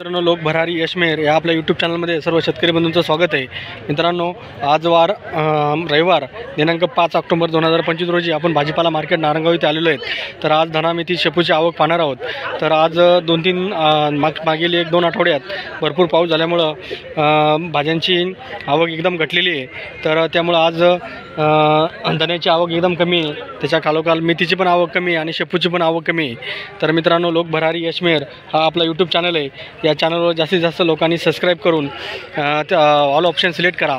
मित्रांनो, लोक भरारी यश मेहर या आपल्या यूट्यूब चॅनलमध्ये सर्व शेतकरी बंधूंचं स्वागत आहे। मित्रांनो, आज रविवार दिनांक 5 ऑक्टोबर 2025 रोजी आपण भाजीपाला मार्केट नारंगाव इथे आलेलो आहेत। तर आज धना मेथी शेपूची आवक पाहणार आहोत। तर आज 2-3 मागील 1-2 आठवड्यात भरपूर पाऊस झाल्यामुळं भाज्यांची आवक एकदम घटलेली आहे। तर त्यामुळं आज धन्याची आवक एकदम कमी आहे, त्याच्या खालोखाल मेथीची पण आवक कमी आहे आणि शेपूची पण आवक कमी आहे। तर मित्रांनो, लोक भरारी यश मेहर हा आपला यूट्यूब चॅनल आहे। या चॅनलवर जास्तीत जास्त लोकांनी सबस्क्राईब करून ऑल ऑप्शन सिलेक्ट करा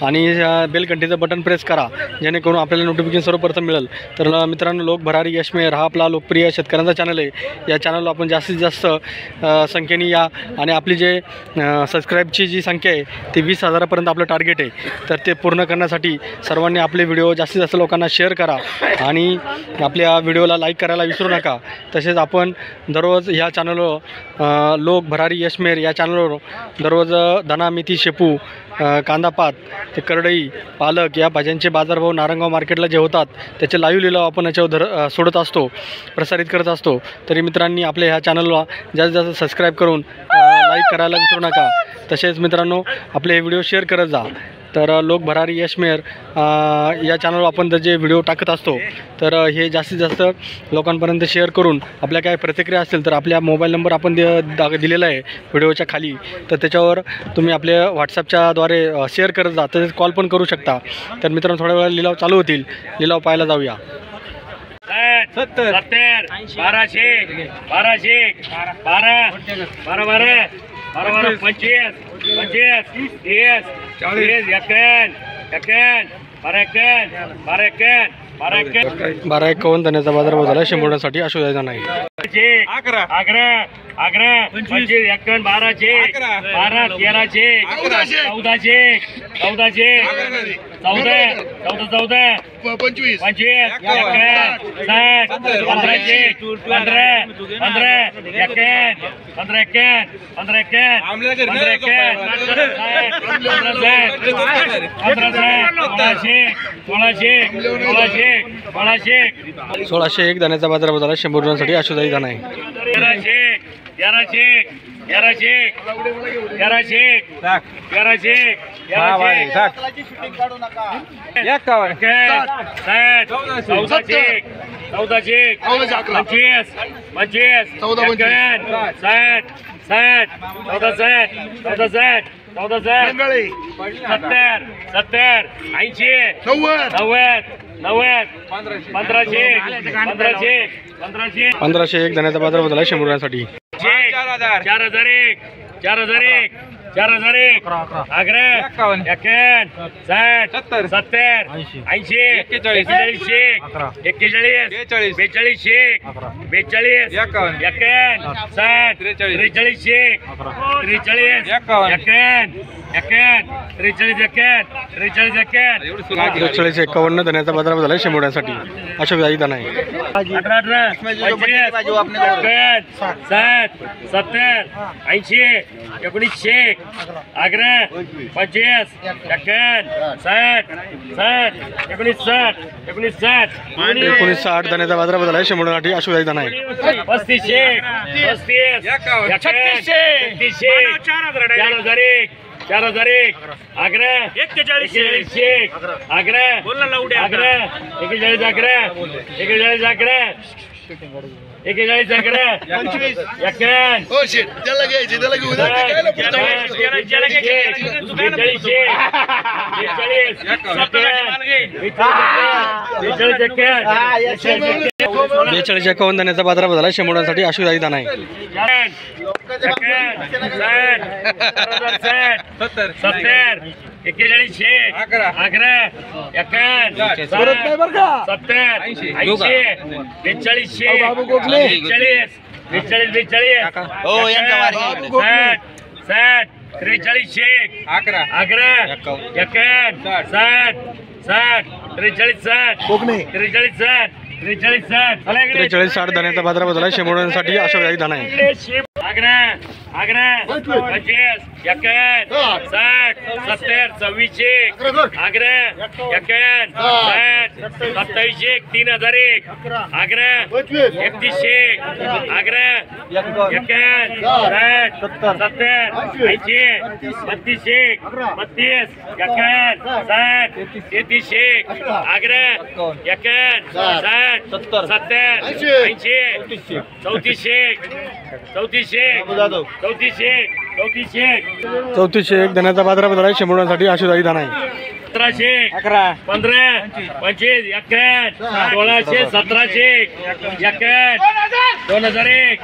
आणि बेल घंटीचं बटन प्रेस करा, जेणेकरून आपल्याला नोटिफिकेशन सर्वप्रथम मिळेल। तर मित्रांनो, लोक भरारी यश मेहर हा आपला लोकप्रिय शेतकऱ्यांचा चॅनल आहे। या चॅनलला आपण जास्तीत जास्त संख्येने या आणि आपली जे सबस्क्राईबची जी संख्या आहे ती 20,000पर्यंत आपलं टार्गेट आहे। तर ते पूर्ण करण्यासाठी सर्वांनी आपले व्हिडिओ जास्तीत जास्त लोकांना शेअर करा आणि आपल्या व्हिडिओला लाईक करायला विसरू नका। तसेच आपण दररोज ह्या चॅनलवर लोक भरारी यश मेहर या चॅनलवर दररोज धना मेथी शेपू कांदापात ते करडई पालक या भाज्यांचे बाजारभाव नारंगाव मार्केटला जे होतात त्याचे लाईव्ह लिलाव आपण याच्यावर सोडत असतो, प्रसारित करत असतो। तरी मित्रांनी आपल्या ह्या चॅनलला जास्तीत जास्त सबस्क्राईब करून लाईक करायला विसरू नका। तसेच मित्रांनो, आपले हे व्हिडिओ शेअर करत जा। तर लोक भरारी यश मेहर या चॅनलवर आपण जे व्हिडिओ टाकत असतो तर हे जास्तीत जास्त लोकांपर्यंत शेअर करून आपल्या काय प्रतिक्रिया असतील तर आपल्या मोबाईल नंबर आपण दिलेला आहे व्हिडिओच्या खाली, तर त्याच्यावर तुम्ही आपल्या व्हॉट्सअपच्याद्वारे शेअर करत जा। तसेच कॉल पण करू शकता। तर मित्रांनो, थोड्या वेळा लिलाव चालू होतील, लिलाव पाहायला जाऊया। 70 1200 1200 12 12 12 25 25 30 40 12-51 धन्याचा बाजारभाव झाला शंभरसाठी अशोधायचा नाही। 11 11 11 25 51 12 12 13 14 14 14 14 25 25 60 15 1601 धन्याचा बाजारभाव झाला शंभरसाठी अशोधायचा नाही। 1501 धन्याचा बाजारभाव झाला शंभरसाठी। 4001 4001 4001 11 51 60 70 80 41 41 42 42 42 51 60 43 43-51 धन्याचा बाजारभाव झाला शंभरसाठी अशोधायचा नाही। 18 60 70 80 19 11 25 51 60 60 19 60 धन्याचा बाजारभाव झाला शंभरसाठी अशोधायचा नाही। 35 36 4001 4001 11 41 11 11 41 11 41 11 41 11 हो शेट त्याला घ्यायचे त्याला घेऊ द्या। 42-51 धन्याचा बाजारभाव झाला शंभरसाठी अशोधायचा नाही। 43-60 धन्याचा बाजारभाव झाला शंभरसाठी अशोधायचा नाही। 11 11 25 एक्कावन्न 60 70 26 11 51 60 27 3001 11 31 11 51 60 70 80 32 32 51 60 33 11 51 60 70 80 3401 धन्याचा बाजारभाव झाला आहे. शेंबुडांसाठी आशुदाई धना आहे. 1700 15 25 51 1600 1700 51 2001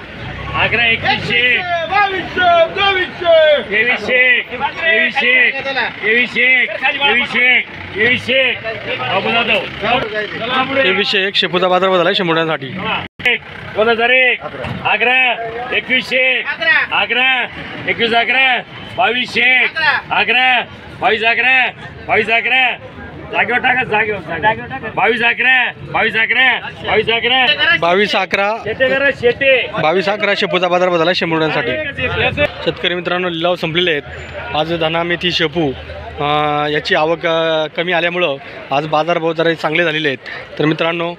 11 21 तेवीसशे एक शेपूचा बाजारभाव झाला आहे. शेंबुडांसाठी 2001 11 21 11 21 11 22 11 22 11 22 11 जागेवर टाका 22 11 22 11 22 11 22 11 शेपूचा बाजारभाव झाला आहे. शेंबुडांसाठी शेतकरी मित्रांनो लिलाव संपलेले आहेत. आज धना मेथी शेपू याची आवक कमी आल्यामुळं आज बाजारभाव जरा चांगले झालेले आहेत. तर मित्रांनो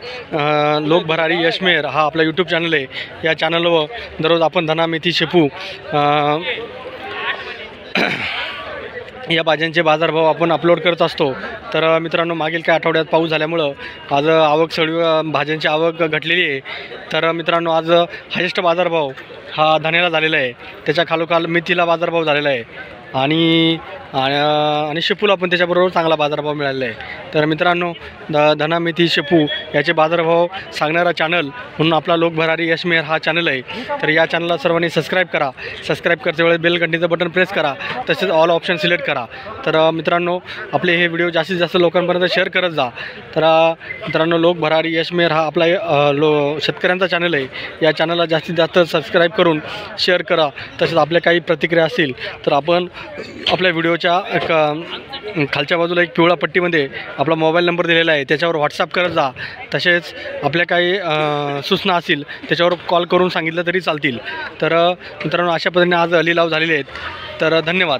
लोक भरारी यशमेर हा आपला यूट्यूब चॅनल आहे. या चॅनलवर दररोज आपण धना मेथी शेपू या भाज्यांचे बाजारभाव आपण अपलोड करत असतो. तर मित्रांनो मागील काही आठवड्यात पाऊस झाल्यामुळं आज आवक भाज्यांची आवक घटलेली आहे. तर मित्रांनो आज हायेस्ट बाजारभाव हा धण्याला झालेला आहे. त्याच्या खालोखाल मेथीला बाजारभाव झालेला आहे आणि शेपूला पण त्याच्याबरोबर चांगला बाजारभाव मिळालेला आहे. तर मित्रांनो धना मेथी शेपू याचे बाजारभाव सांगणारा चॅनल म्हणून आपला लोक भरारी यशमेर हा चॅनल आहे. तर या चॅनलला सर्वांनी सबस्क्राईब करा. सबस्क्राईब करते वेळेस बेल घंटीचं बटन प्रेस करा. तसेच ऑल ऑप्शन सिलेक्ट करा. तर मित्रांनो आपले हे व्हिडिओ जास्तीत जास्त लोकांपर्यंत शेअर करत जा. तर मित्रांनो लोक भरारी यशमेर हा आपला शेतकऱ्यांचा चॅनल आहे. या चॅनलला जास्तीत जास्त सबस्क्राईब करून शेअर करा. तसेच आपल्या काही प्रतिक्रिया असतील तर आपण आपल्या व्हिडिओच्या खालच्या बाजूला एक पिवळा पट्टीमध्ये आपला मोबाईल नंबर दिलेला आहे त्याच्यावर व्हॉट्सअप करत जा. तसेच आपल्या काही सूचना असतील त्याच्यावर कॉल करून सांगितलं तरी चालतील. तर मित्रांनो अशा पद्धतीने आज लिलाव झालेले आहेत. तर धन्यवाद.